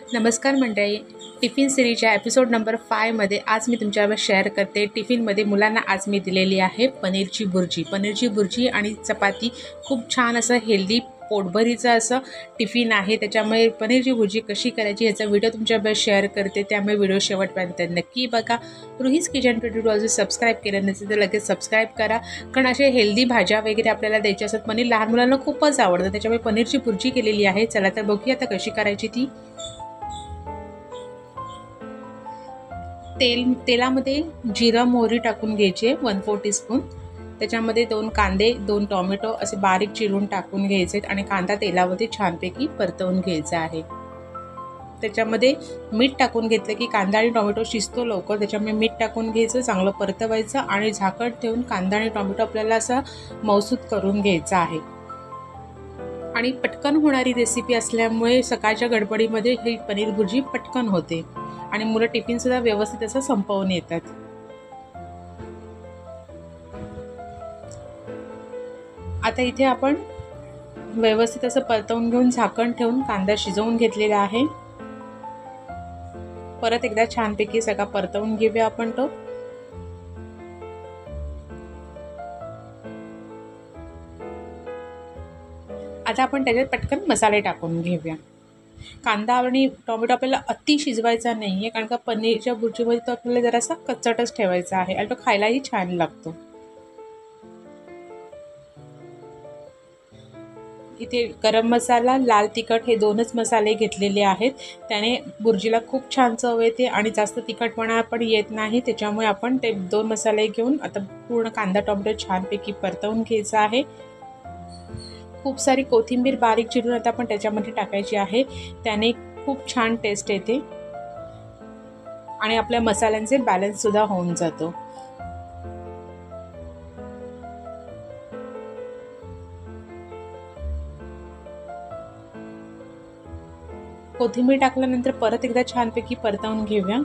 नमस्कार मंडळी, tiffin सिरीजच्या episode number 5 मध्ये आज मी तुमच्यावर शेअर करते। टिफिनमध्ये मुलांना आज मी दिलेली आहे पनीरची बुर्जी आणि चपाती। खूप छान असं हेल्दी पोटभरीचं असं टिफिन आहे। त्याच्यामुळे पनीरची बुर्जी कशी करायची याचा व्हिडिओ तुमच्याबरोबर शेअर करते, त्यामुळे व्हिडिओ शेवटपर्यंत नक्की बघा। रुहीज किचन 22 अजून सबस्क्राईब केलं नसेल तर लगेच सबस्क्राईब करा, कारण असे हेल्दी भाज्या वगैरे आपल्याला द्यायच्या असतात। पनीर लहान मुलांना खूपच आवडतं, त्याच्यामुळे पनीरची बुर्जी केलेली आहे। चला तर बघूया आता कशी करायची ती। तेलामध्ये जिरा मोहरी टाकून घ्यायचे 1/4 टीस्पून। त्याच्यामध्ये 2 कांदे 2 टोमॅटो असे बारीक चिरून टाकून घ्यायचे आणि कांदा तेलामध्ये छानपैकी परतवून घ्यायचा आहे। त्याच्यामध्ये मीठ टाकून घेतलं की कांदा आणि टोमॅटो शिजतो लवकर, त्याच्यामुळे मीठ टाकून घ्यायचं, चांगलं परतवायचं आणि झाकण ठेवून कांदा आणि टोमॅटो आपल्याला असा मऊसूत करून घ्यायचा आहे। आणि पटकन होणारी रेसिपी असल्यामुळे सकाळच्या गडबडीमध्ये ही पनीर भुर्जी पटकन होते आणि मुलं टिफिन सुद्धा व्यवस्थित असं संपवून येतात। आता इथे आपण व्यवस्थित असं परतवून घेऊन झाकण ठेवून कांदा शिजवून घेतलेला आहे। परत एकदा छानपैकी सगळा परतवून घेऊया आपण तो। आता आपण त्याच्यात पटकन मसाले टाकून घेऊया। कांदा आणि टोमॅटो आपल्याला अति शिजवायचा नाहीये, कारण का पनीरच्या बुर्जीमध्ये तो आपल्याला जरासा कच्चटच ठेवायचा आहे आणि तो खायलाही छान लागतो। इथे गरम मसाला, लाल तिखट हे 2च मसाले घेतलेले आहेत। त्याने बुर्जीला खूप छान चव येते आणि जास्त तिखटपणा पण येत नाही, त्याच्यामुळे आपण ते 2 मसाले घेऊन आता पूर्ण कांदा टोमॅटो छानपैकी परतवून घ्यायचा आहे। खूप सारी कोथिंबीर बारीक चिरून आता आपण त्याच्यामध्ये टाकायची आहे, त्याने खूप छान टेस्ट येते आणि आपल्या मसाल्यांचे बॅलन्स सुद्धा होऊन जातो। कोथिंबीर टाकल्यानंतर परत एकदा छानपैकी परतवून घेऊया।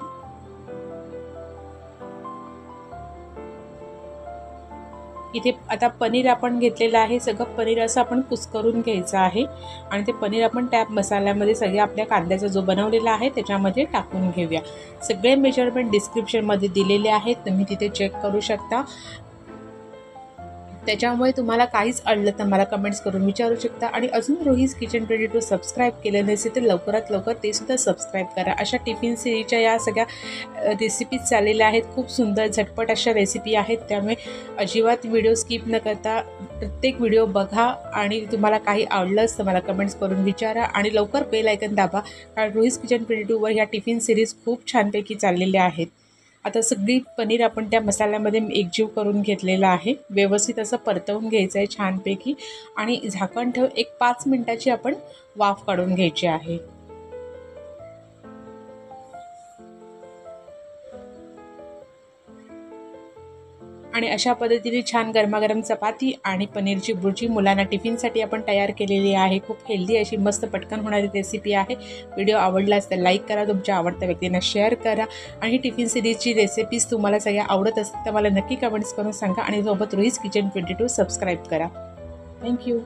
इथे आता पनीर आपण घेतलेलं आहे, सगळं पनीर असं आपण कुस्करून घ्यायचं आहे आणि ते पनीर आपण त्या मसाल्यामध्ये सगळ्या आपल्या कांद्याचा जो बनवलेला आहे त्याच्यामध्ये टाकून घेऊया। सगळे मेजरमेंट डिस्क्रिप्शनमध्ये दिलेले आहेत, तुम्ही तिथे चेक करू शकता। त्याच्यामुळे तुम्हाला काहीच अडलं तर मला कमेंट्स करून विचारू शकता आणि अजून रुहीज किचन 22 सबस्क्राईब केलं नसेल तर लवकरात लवकर ते सुद्धा सबस्क्राईब करा। अशा टिफिन सिरीजच्या या सगळ्या रेसिपीज चाललेल्या आहेत, खूप सुंदर झटपट अशा रेसिपी आहेत, त्यामुळे अजिबात व्हिडिओ स्किप न करता प्रत्येक व्हिडिओ बघा आणि तुम्हाला काही आवडलंच तर मला कमेंट्स करून विचारा आणि लवकर बेल आयकन दाबा, कारण रुहीज किचन 22 वर ह्या टिफिन सिरीज खूप छानपैकी चाललेल्या आहेत। आता सगळी पनीर आपण त्या मसाल्यामध्ये एकजीव करून घेतलेला आहे, व्यवस्थित असं परतवून घ्यायचं आहे छानपैकी आणि झाकण ठेवून एक 5 मिनिटाची आपण वाफ काढून घ्यायची आहे। आणि अशा पद्धतीने छान गरमागरम चपाती आणि पनीरची बुर्जी मुलांना टिफिनसाठी आपण तयार केलेली आहे। खूप हेल्दी अशी मस्त पटकन होणारी रेसिपी आहे। व्हिडिओ आवडलाच तर लाईक करा, तुमच्या आवडत्या व्यक्तींना शेअर करा आणि ही टिफिन सिरीजची रेसिपीज तुम्हाला सगळ्या आवडत असतील तर मला नक्की कमेंट्स करून सांगा आणि सोबत रुहीज किचन 22 सबस्क्राईब करा। थँक्यू।